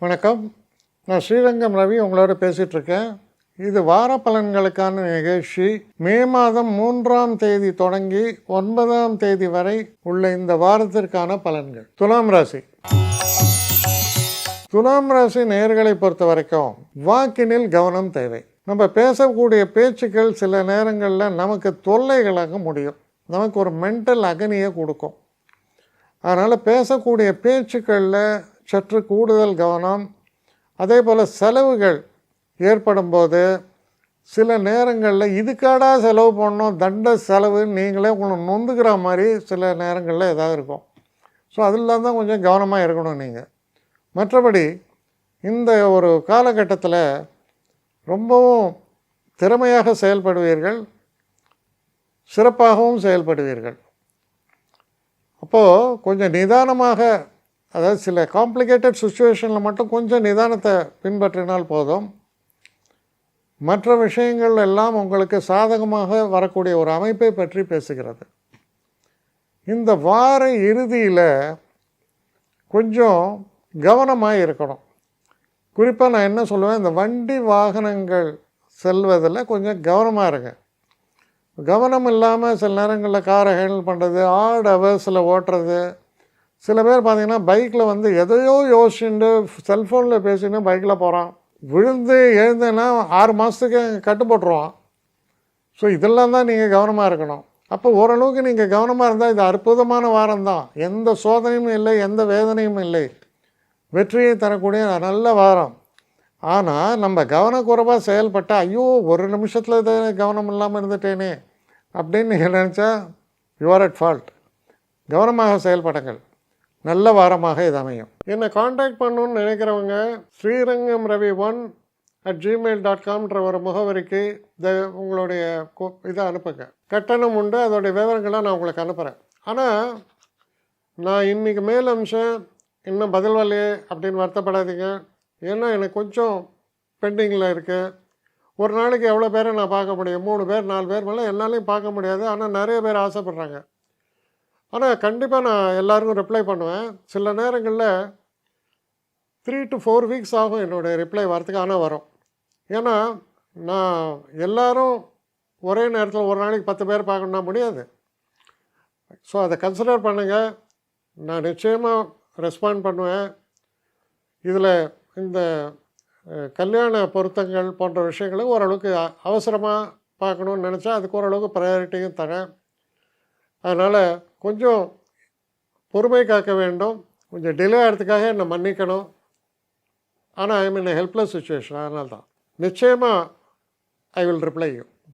வணக்கம். நான் ஸ்ரீரங்கம் ரவி உங்களோட பேசிகிட்ருக்கேன். இது வார பலன்களுக்கான நிகழ்ச்சி. மே மாதம் 3ஆம் தேதி தொடங்கி 9ஆம் தேதி வரை உள்ள இந்த வாரத்திற்கான பலன்கள். துலாம் ராசி. துலாம் ராசி நேயர்களை பொறுத்த வரைக்கும் வாக்கினில் கவனம் தேவை. நம்ம பேசக்கூடிய பேச்சுக்கள் சில நேரங்களில் நமக்கு தொல்லைகளாக முடியும். நமக்கு ஒரு மென்டல் அகனியை கொடுக்கும். அதனால் பேசக்கூடிய பேச்சுக்களில் சற்று கூடுதல் கவனம். அதே போல் செலவுகள் ஏற்படும் போது சில நேரங்களில் இதுக்காடா செலவு பண்ணணும், தண்ட செலவு, நீங்களே உங்களை நொந்துக்கிற மாதிரி சில நேரங்களில் ஏதாவது இருக்கும். ஸோ அதில் தான் கொஞ்சம் கவனமாக இருக்கணும் நீங்கள். மற்றபடி இந்த ஒரு காலகட்டத்தில் ரொம்பவும் திறமையாக செயல்படுவீர்கள், சிறப்பாகவும் செயல்படுவீர்கள். அப்போது கொஞ்சம் நிதானமாக, அதாவது சில காம்ப்ளிகேட்டட் சுச்சுவேஷனில் மட்டும் கொஞ்சம் நிதானத்தை பின்பற்றினால் போதும். மற்ற விஷயங்கள் எல்லாம் உங்களுக்கு சாதகமாக வரக்கூடிய ஒரு அமைப்பை பற்றி பேசுகிறது. இந்த வார இறுதியில் கொஞ்சம் கவனமாக இருக்கணும். குறிப்பாக நான் என்ன சொல்லுவேன், இந்த வண்டி வாகனங்கள் செல்வதில் கொஞ்சம் கவனமாக இருங்க. கவனம் இல்லாமல் சில நேரங்களில் காரை ஹேண்டில் பண்ணுறது, ஆட் ஹவர்ஸில் ஓட்டுறது. சில பேர் பார்த்திங்கன்னா பைக்கில் எதையோ யோசிச்சுட்டு செல்ஃபோனில் பேசின்னு பைக்கில் போகிறான். விழுந்து எழுந்தேன்னா 6 மாதத்துக்கு கட்டு போட்டுருவான். ஸோ இதெல்லாம் தான் நீங்கள் கவனமாக இருக்கணும். அப்போ ஓரளவுக்கு நீங்கள் கவனமாக இருந்தால் இது அற்புதமான வாரம்தான். எந்த சோதனையும் இல்லை, எந்த வேதனையும் இல்லை, வெற்றியை தரக்கூடிய நல்ல வாரம். ஆனால் நம்ம கவனக்குறைவாக செயல்பட்டால், ஐயோ ஒரு நிமிஷத்தில் கவனம் இல்லாமல் இருந்துட்டேனே அப்படின்னு நீங்கள் நினச்சா யூ ஆர் அட் ஃபால்ட். கவனமாக செயல்படுங்கள். நல்ல வாரமாக இது அமையும். என்னை காண்டாக்ட் பண்ணணுன்னு நினைக்கிறவங்க srirangam1@gmail.com ஒரு முகவரிக்கு உங்களுடைய இதை அனுப்புங்க. கட்டணம் உண்டு, அதோடைய விவரங்களை நான் உங்களுக்கு அனுப்புகிறேன். ஆனால் நான் இன்றைக்கி மேல் அம்சம் இன்னும் பதில் வரலையே அப்படின்னு வருத்தப்படாதீங்க. ஏன்னா எனக்கு கொஞ்சம் பெண்டிங்கில் இருக்குது. ஒரு நாளைக்கு எவ்வளோ பேரை நான் பார்க்க முடியும்? 3 பேர் 4 பேர் மேலே என்னாலையும் பார்க்க முடியாது. ஆனால் நிறைய பேர் ஆசைப்பட்றாங்க. ஆனால் கண்டிப்பாக நான் எல்லாருக்கும் ரிப்ளை பண்ணுவேன். சில நேரங்களில் 3 to 4 வீக்ஸ் ஆகும் என்னுடைய ரிப்ளை வரத்துக்கு. ஆனால் வரும். ஏன்னா நான் எல்லோரும் ஒரே நேரத்தில் ஒரு நாளைக்கு 10 பேர் பார்க்கணுன்னா முடியாது. ஸோ அதை கன்சிடர் பண்ணுங்கள். நான் நிச்சயமாக ரெஸ்பாண்ட் பண்ணுவேன். இதில் இந்த கல்யாண பொருத்தங்கள் போன்ற விஷயங்களை ஓரளவுக்கு அவசரமாக பார்க்கணுன்னு நினச்சா அதுக்கு ஓரளவுக்கு ப்ரையாரிட்டியும் தரேன். அதனால் கொஞ்சம் பொறுமை காக்க வேண்டும். கொஞ்சம் டிலே ஆகிறதுக்காக என்னை மன்னிக்கணும். ஆனால் ஐ மீன் ஹெல்ப்லெஸ் சுச்சுவேஷன். அதனால தான் நிச்சயமாக ஐ வில் ரிப்ளை யூ.